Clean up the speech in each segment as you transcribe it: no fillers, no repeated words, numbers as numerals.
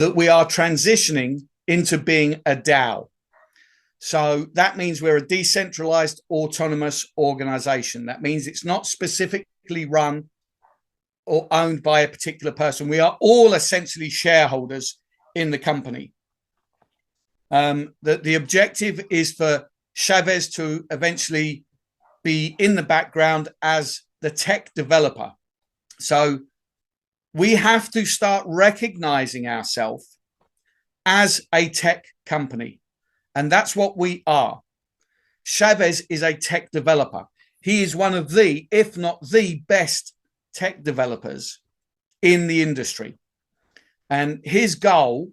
that we are transitioning into being a DAO. So that means we're a decentralized autonomous organization. That means it's not specifically run or owned by a particular person. We are all essentially shareholders in the company. The objective is for Chavez to eventually be in the background as the tech developer. So we have to start recognizing ourselves as a tech company. And that's what we are. Chavez is a tech developer. He is one of the, if not the best tech developers in the industry. And his goal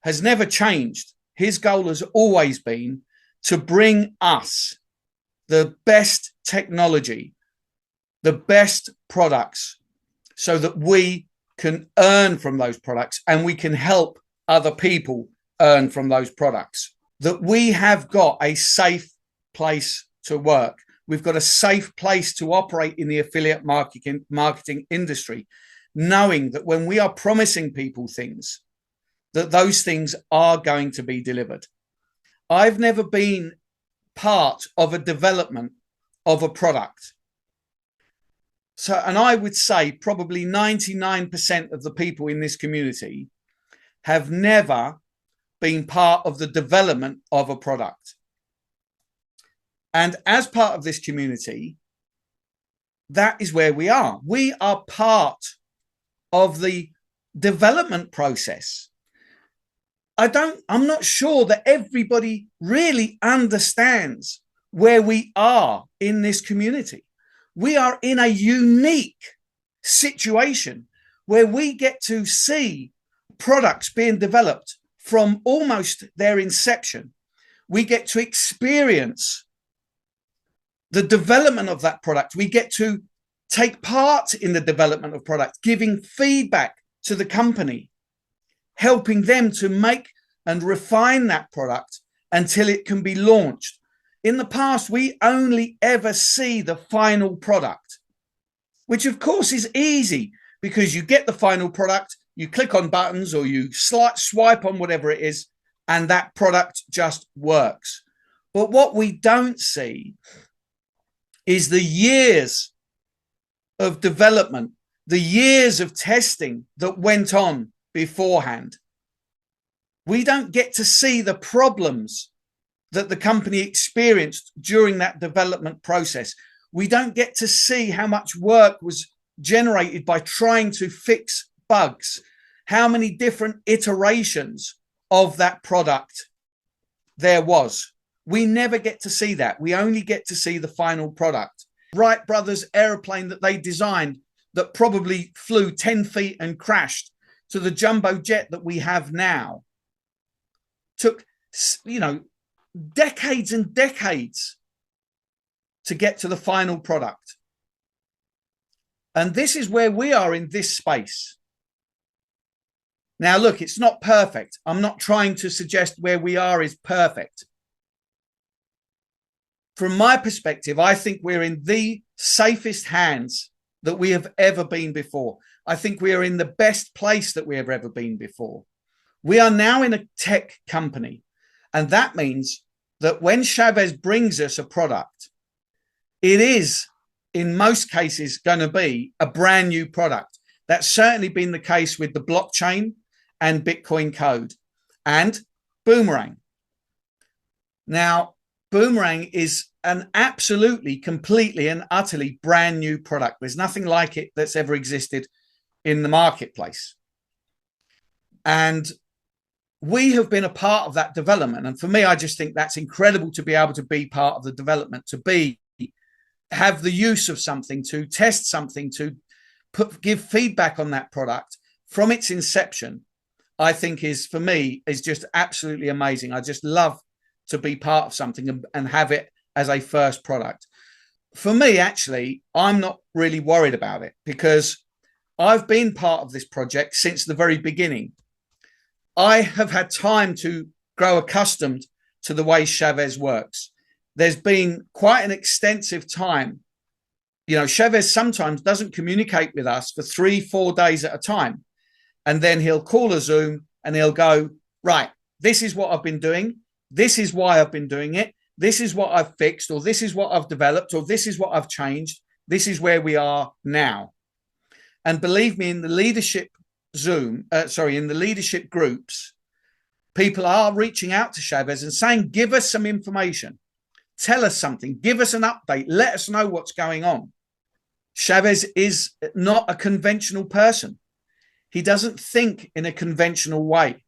has never changed. His goal has always been to bring us the best technology, the best products, so that we can earn from those products and we can help other people earn from those products. That we have got a safe place to work. We've got a safe place to operate in the affiliate marketing industry, knowing that when we are promising people things, that those things are going to be delivered. I've never been part of a development of a product. So, and I would say probably 99% of the people in this community have never been part of the development of a product. And as part of this community, that is where we are. We are part of the development process. I'm not sure that everybody really understands where we are in this community. We are in a unique situation where we get to see products being developed from almost their inception. We get to experience the development of that product. We get to take part in the development of product, giving feedback to the company, helping them to make and refine that product until it can be launched. In the past, we only ever see the final product, which of course is easy because you get the final product, you click on buttons or you swipe on whatever it is, and that product just works. But what we don't see is the years of development, the years of testing that went on beforehand. We don't get to see the problems that the company experienced during that development process. We don't get to see how much work was generated by trying to fix bugs, how many different iterations of that product there was. We never get to see that. We only get to see the final product. Wright Brothers aeroplane that they designed that probably flew 10 feet and crashed, to the jumbo jet that we have now, took, decades and decades to get to the final product. And this is where we are in this space. Now, look, it's not perfect. I'm not trying to suggest where we are is perfect. From my perspective, I think we're in the safest hands that we have ever been before. I think we are in the best place that we have ever been before. We are now in a tech company. And that means that when Chavez brings us a product, it is, in most cases, going to be a brand new product. That's certainly been the case with the blockchain and Bitcoin Code and Boomerang. Now, Boomerang is an absolutely, completely and utterly brand new product. There's nothing like it that's ever existed in the marketplace. And we have been a part of that development. And for me, I just think that's incredible to be able to be part of the development, to have the use of something, to test something, to give feedback on that product from its inception. I think is, for me, is just absolutely amazing. I just love to be part of something and have it as a first product. For me, actually, I'm not really worried about it because I've been part of this project since the very beginning. I have had time to grow accustomed to the way Chavez works. There's been quite an extensive time. Chavez sometimes doesn't communicate with us for 3-4 days at a time. And then he'll call a Zoom and he'll go, right, this is what I've been doing. This is why I've been doing it. This is what I've fixed, or this is what I've developed, or this is what I've changed. This is where we are now. And believe me, in the leadership in the leadership groups, people are reaching out to Chavez and saying, give us some information. Tell us something. Give us an update. Let us know what's going on. Chavez is not a conventional person. He doesn't think in a conventional way.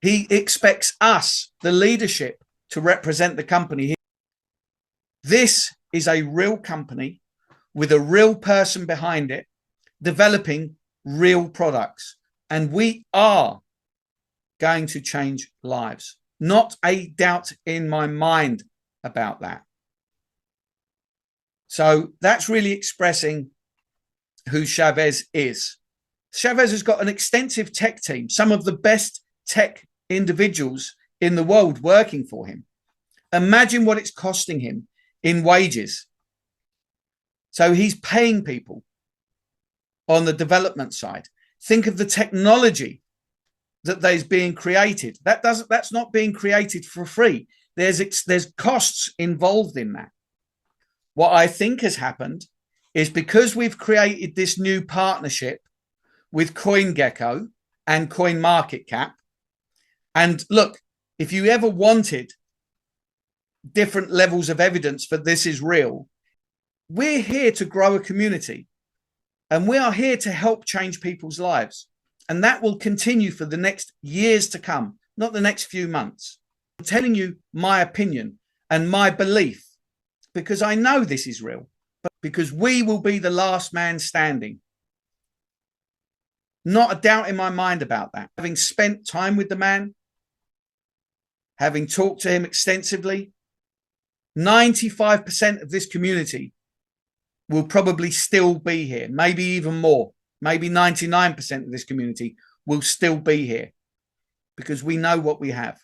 He expects us, the leadership, to represent the company. This is a real company with a real person behind it, developing real products. And we are going to change lives. Not a doubt in my mind about that. So that's really expressing who Chavez is. Chavez has got an extensive tech team, some of the best tech individuals in the world working for him. Imagine what it's costing him in wages. So he's paying people on the development side. Think of the technology that is being created. That's not being created for free. There's costs involved in that. What I think has happened is because we've created this new partnership with CoinGecko and CoinMarketCap. And look, if you ever wanted different levels of evidence for this is real, we're here to grow a community, and we are here to help change people's lives. And that will continue for the next years to come, not the next few months. I'm telling you my opinion and my belief, because I know this is real, but because we will be the last man standing. Not a doubt in my mind about that. Having spent time with the man, having talked to him extensively, 95% of this community will probably still be here, maybe even more. Maybe 99% of this community will still be here because we know what we have.